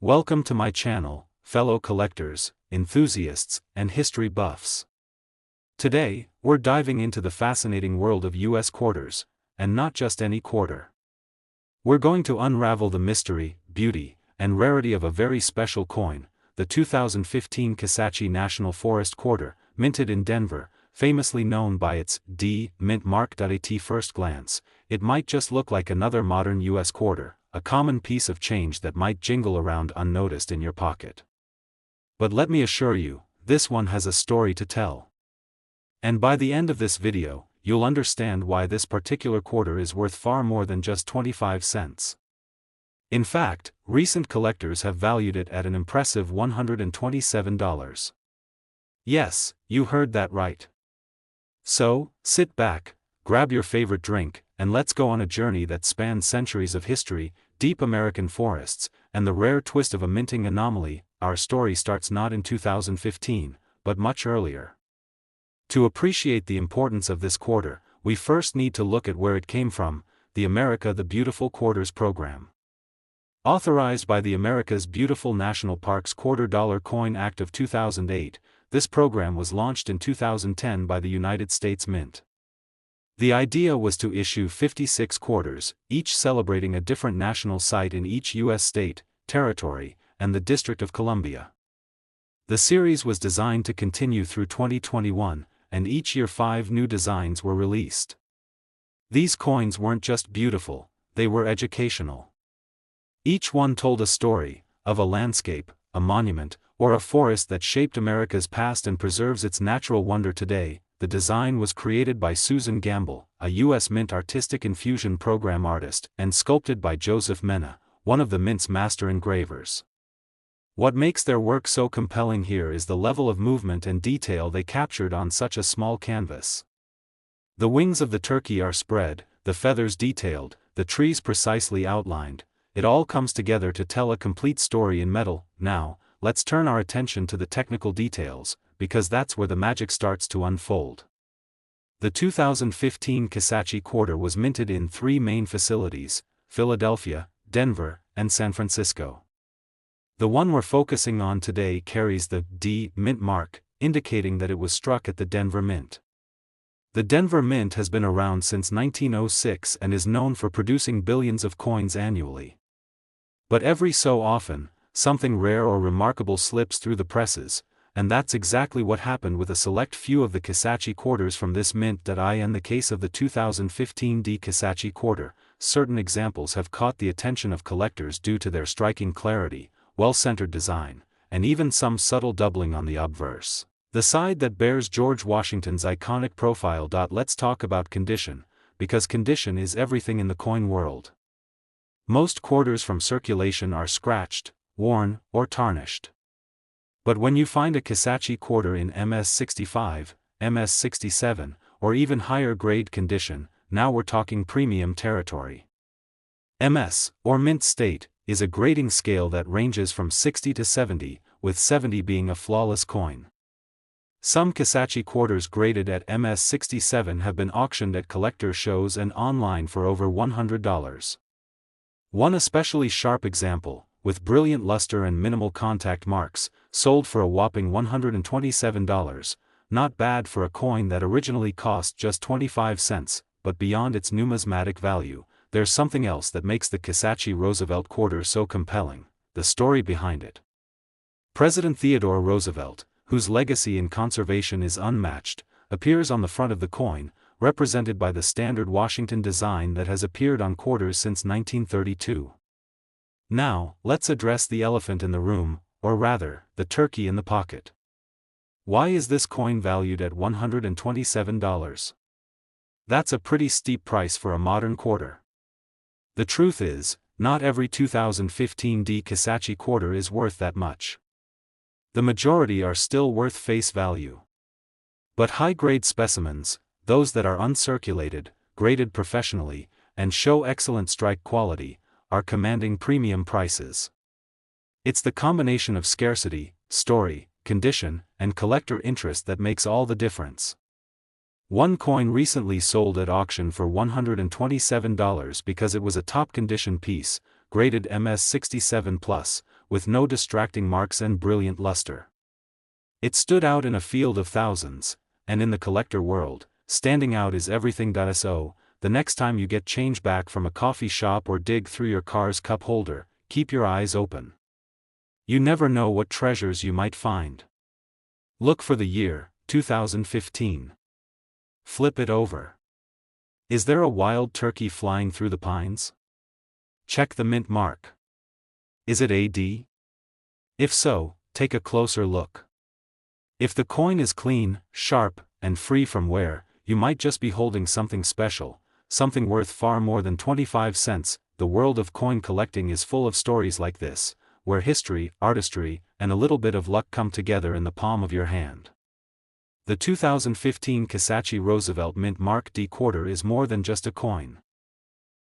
Welcome to my channel, fellow collectors, enthusiasts, and history buffs. Today, we're diving into the fascinating world of US quarters, and not just any quarter. We're going to unravel the mystery, beauty, and rarity of a very special coin, the 2015 Kisatchie National Forest Quarter, minted in Denver, famously known by its D mint mark. At first glance, it might just look like another modern US quarter, a common piece of change that might jingle around unnoticed in your pocket. But let me assure you, this one has a story to tell. And by the end of this video, you'll understand why this particular quarter is worth far more than just 25 cents. In fact, recent collectors have valued it at an impressive $127. Yes, you heard that right. So, sit back, grab your favorite drink, and let's go on a journey that spans centuries of history, deep American forests, and the rare twist of a minting anomaly. Our story starts not in 2015, but much earlier. To appreciate the importance of this quarter, we first need to look at where it came from, the America the Beautiful Quarters program. Authorized by the America's Beautiful National Parks Quarter-Dollar Coin Act of 2008, this program was launched in 2010 by the United States Mint. The idea was to issue 56 quarters, each celebrating a different national site in each U.S. state, territory, and the District of Columbia. The series was designed to continue through 2021, and each year 5 new designs were released. These coins weren't just beautiful, they were educational. Each one told a story, of a landscape, a monument, or a forest that shaped America's past and preserves its natural wonder today. The design was created by Susan Gamble, a U.S. Mint Artistic Infusion Program artist, and sculpted by Joseph Mena, one of the Mint's master engravers. What makes their work so compelling here is the level of movement and detail they captured on such a small canvas. The wings of the turkey are spread, the feathers detailed, the trees precisely outlined. It all comes together to tell a complete story in metal. Now, let's turn our attention to the technical details, because that's where the magic starts to unfold. The 2015 Kisatchie quarter was minted in 3 main facilities: Philadelphia, Denver, and San Francisco. The one we're focusing on today carries the D mint mark, indicating that it was struck at the Denver Mint. The Denver Mint has been around since 1906 and is known for producing billions of coins annually. But every so often, something rare or remarkable slips through the presses, and that's exactly what happened with a select few of the Kisatchie quarters from this mint. In the case of the 2015 D Kisatchie quarter, certain examples have caught the attention of collectors due to their striking clarity, well-centered design, and even some subtle doubling on the obverse, the side that bears George Washington's iconic profile. Let's talk about condition, because condition is everything in the coin world. Most quarters from circulation are scratched, worn, or tarnished. But when you find a Kisatchie quarter in MS65, MS67, or even higher grade condition, now we're talking premium territory. MS, or mint state, is a grading scale that ranges from 60 to 70, with 70 being a flawless coin. Some Kisatchie quarters graded at MS67 have been auctioned at collector shows and online for over $100. One especially sharp example, with brilliant luster and minimal contact marks, sold for a whopping $127, not bad for a coin that originally cost just 25 cents, but beyond its numismatic value, there's something else that makes the Kisatchie Roosevelt quarter so compelling: the story behind it. President Theodore Roosevelt, whose legacy in conservation is unmatched, appears on the front of the coin, represented by the standard Washington design that has appeared on quarters since 1932. Now, let's address the elephant in the room, or rather, the turkey in the pocket. Why is this coin valued at $127? That's a pretty steep price for a modern quarter. The truth is, not every 2015 D Kisatchie quarter is worth that much. The majority are still worth face value. But high-grade specimens, those that are uncirculated, graded professionally, and show excellent strike quality, are commanding premium prices. It's the combination of scarcity, story, condition, and collector interest that makes all the difference. One coin recently sold at auction for $127 because it was a top condition piece, graded MS67+, with no distracting marks and brilliant luster. It stood out in a field of thousands, and in the collector world, standing out is everything. So, the next time you get change back from a coffee shop or dig through your car's cup holder, keep your eyes open. You never know what treasures you might find. Look for the year, 2015. Flip it over. Is there a wild turkey flying through the pines? Check the mint mark. Is it AD? If so, take a closer look. If the coin is clean, sharp, and free from wear, you might just be holding something special, something worth far more than 25 cents. The world of coin collecting is full of stories like this, where history, artistry, and a little bit of luck come together in the palm of your hand. The 2015 Kisatchie Roosevelt Mint Mark D quarter is more than just a coin.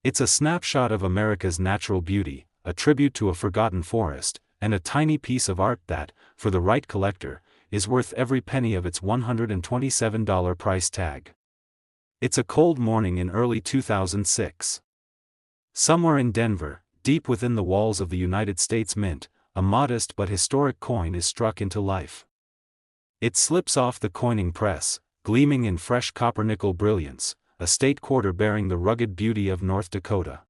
It's a snapshot of America's natural beauty, a tribute to a forgotten forest, and a tiny piece of art that, for the right collector, is worth every penny of its $127 price tag. It's a cold morning in early 2006. Somewhere in Denver, deep within the walls of the United States Mint, a modest but historic coin is struck into life. It slips off the coining press, gleaming in fresh copper-nickel brilliance, a state quarter bearing the rugged beauty of North Dakota.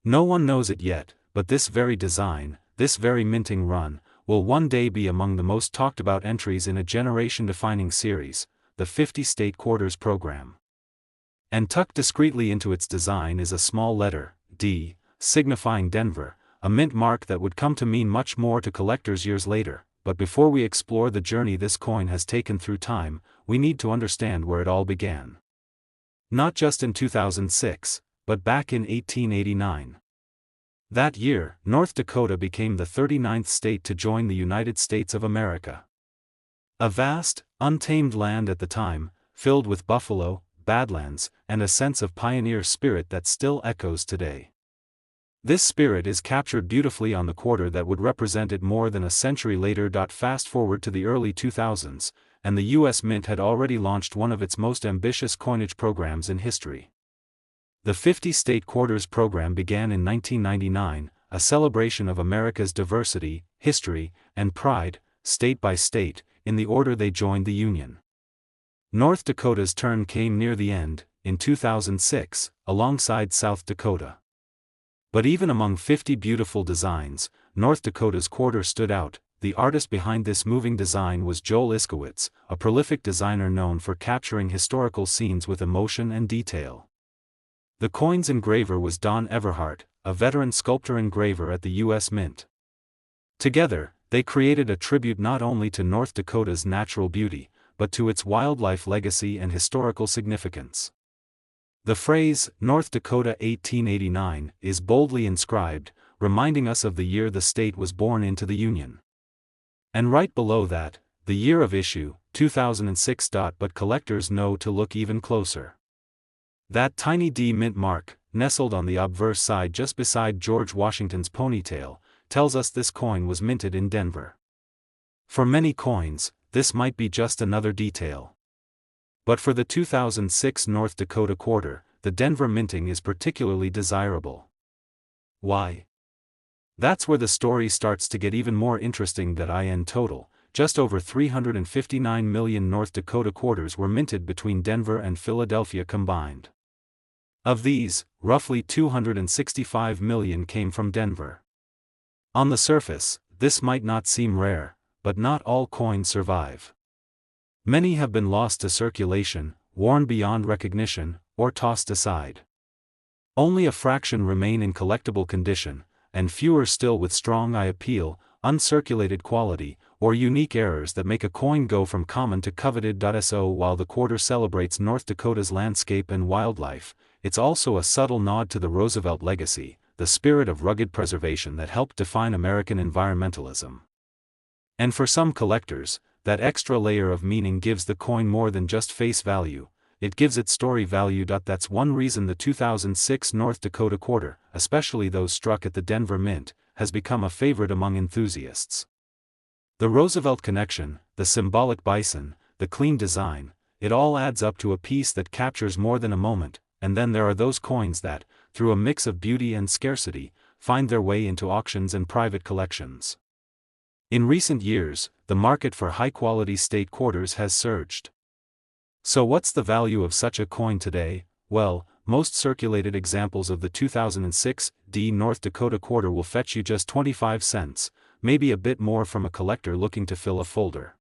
No one knows it yet, but this very design, this very minting run, will one day be among the most talked about entries in a generation-defining series, the 50 State Quarters program. And tucked discreetly into its design is a small letter, D, signifying Denver, a mint mark that would come to mean much more to collectors years later. But before we explore the journey this coin has taken through time, we need to understand where it all began. Not just in 2006, but back in 1889. That year, North Dakota became the 39th state to join the United States of America. A vast, untamed land at the time, filled with buffalo, badlands, and a sense of pioneer spirit that still echoes today. This spirit is captured beautifully on the quarter that would represent it more than a century later. Fast forward to the early 2000s, and the U.S. Mint had already launched one of its most ambitious coinage programs in history. The 50 State Quarters program began in 1999, a celebration of America's diversity, history, and pride, state by state, in the order they joined the Union. North Dakota's turn came near the end, in 2006, alongside South Dakota. But even among 50 beautiful designs, North Dakota's quarter stood out. The artist behind this moving design was Joel Iskowitz, a prolific designer known for capturing historical scenes with emotion and detail. The coin's engraver was Don Everhart, a veteran sculptor-engraver at the U.S. Mint. Together, they created a tribute not only to North Dakota's natural beauty, but to its wildlife legacy and historical significance. The phrase, North Dakota 1889, is boldly inscribed, reminding us of the year the state was born into the Union. And right below that, the year of issue, 2006. But collectors know to look even closer. That tiny D mint mark, nestled on the obverse side just beside George Washington's ponytail, tells us this coin was minted in Denver. For many coins, this might be just another detail. But for the 2006 North Dakota quarter, the Denver minting is particularly desirable. Why? That's where the story starts to get even more interesting. In total, just over 359 million North Dakota quarters were minted between Denver and Philadelphia combined. Of these, roughly 265 million came from Denver. On the surface, this might not seem rare, but not all coins survive. Many have been lost to circulation, worn beyond recognition, or tossed aside. Only a fraction remain in collectible condition, and fewer still with strong eye appeal, uncirculated quality, or unique errors that make a coin go from common to coveted. So while the quarter celebrates North Dakota's landscape and wildlife, it's also a subtle nod to the Roosevelt legacy, the spirit of rugged preservation that helped define American environmentalism. And for some collectors, that extra layer of meaning gives the coin more than just face value, it gives it story value. That's one reason the 2006 North Dakota quarter, especially those struck at the Denver Mint, has become a favorite among enthusiasts. The Roosevelt connection, the symbolic bison, the clean design, it all adds up to a piece that captures more than a moment. And then there are those coins that, through a mix of beauty and scarcity, find their way into auctions and private collections. In recent years, the market for high-quality state quarters has surged. So what's the value of such a coin today? Well, most circulated examples of the 2006 D North Dakota quarter will fetch you just 25 cents, maybe a bit more from a collector looking to fill a folder.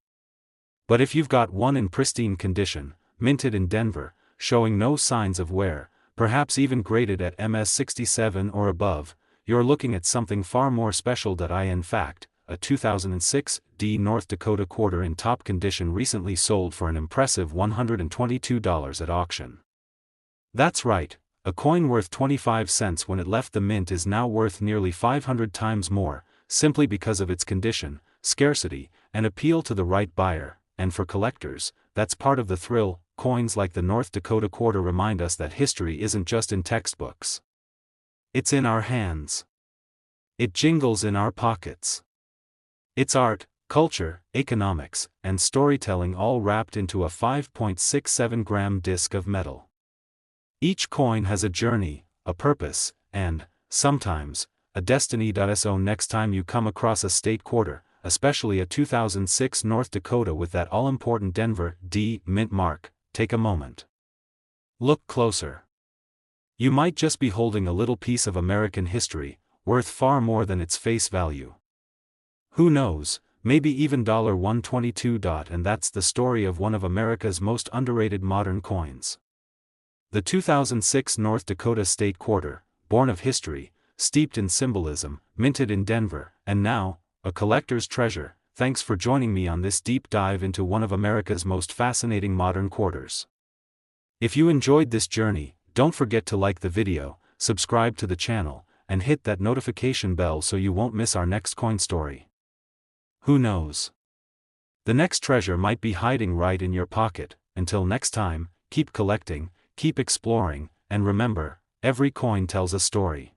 But if you've got one in pristine condition, minted in Denver, showing no signs of wear, perhaps even graded at MS67 or above, you're looking at something far more special. In fact, a 2006 D North Dakota quarter in top condition recently sold for an impressive $122 at auction. That's right, a coin worth 25 cents when it left the mint is now worth nearly 500 times more, simply because of its condition, scarcity, and appeal to the right buyer. And for collectors, that's part of the thrill. Coins like the North Dakota quarter remind us that history isn't just in textbooks. It's in our hands. It jingles in our pockets. It's art, culture, economics, and storytelling all wrapped into a 5.67-gram disc of metal. Each coin has a journey, a purpose, and, sometimes, a destiny. So next time you come across a state quarter, especially a 2006 North Dakota with that all-important Denver D mint mark, take a moment. Look closer. You might just be holding a little piece of American history, worth far more than its face value. Who knows, maybe even $122. And that's the story of one of America's most underrated modern coins. The 2006 North Dakota State Quarter, born of history, steeped in symbolism, minted in Denver, and now, a collector's treasure. Thanks for joining me on this deep dive into one of America's most fascinating modern quarters. If you enjoyed this journey, don't forget to like the video, subscribe to the channel, and hit that notification bell so you won't miss our next coin story. Who knows? The next treasure might be hiding right in your pocket. Until next time, keep collecting, keep exploring, and remember, every coin tells a story.